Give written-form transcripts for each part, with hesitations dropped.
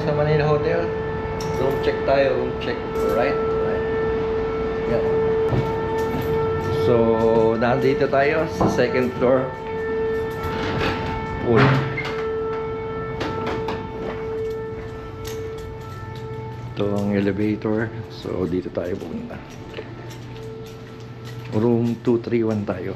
sa Manila Hotel. Room check tayo, room check. Alright? Alright. Yan. So, nandito tayo sa second floor. Pool. Ito ang elevator. So, dito tayo pupunta. Room 231 tayo.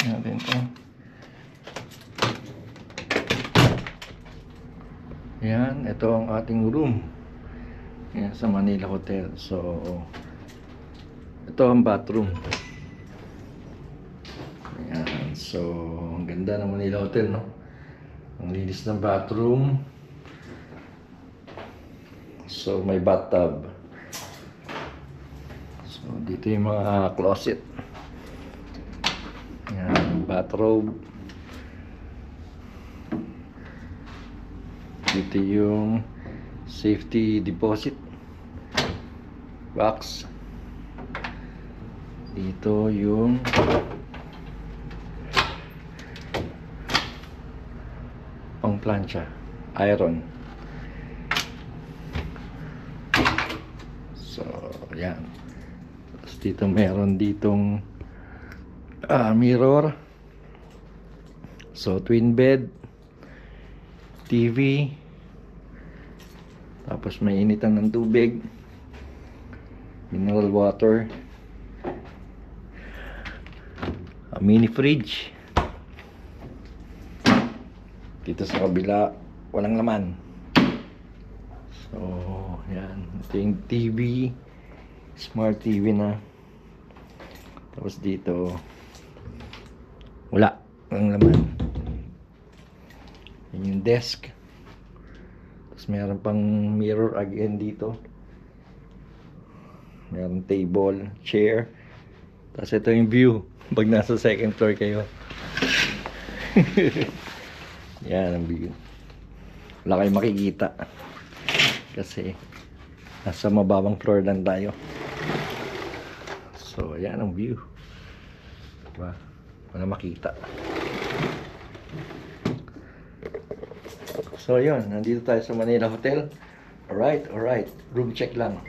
Natin ito. Yan, ito ang ating room. Yan, sa Manila Hotel. So, ito ang bathroom. Yan, so, ang ganda ng Manila Hotel, no? Ang linis ng bathroom. So, may bathtub. So, dito yung mga closet. Yan, bathrobe. Dito yung safety deposit box. Dito yung pang plancha, iron. So, yan. Tapos dito meron ditong mirror. So, twin bed, TV, tapos may initan ng tubig, mineral water, a mini fridge. Dito sa kabila walang laman. So, yan. Ito yung TV, smart TV na. Tapos dito wala ang laman. Yan yung desk. Tapos meron pang mirror again dito. Meron table, chair. Tapos ito yung view pag nasa second floor kayo. Yan ang view. Wala kayong makikita kasi nasa mababang floor lang tayo. So yan ang view. Diba? Wala makita. So yun, nandito tayo sa Manila Hotel. Alright, alright. Room check lang.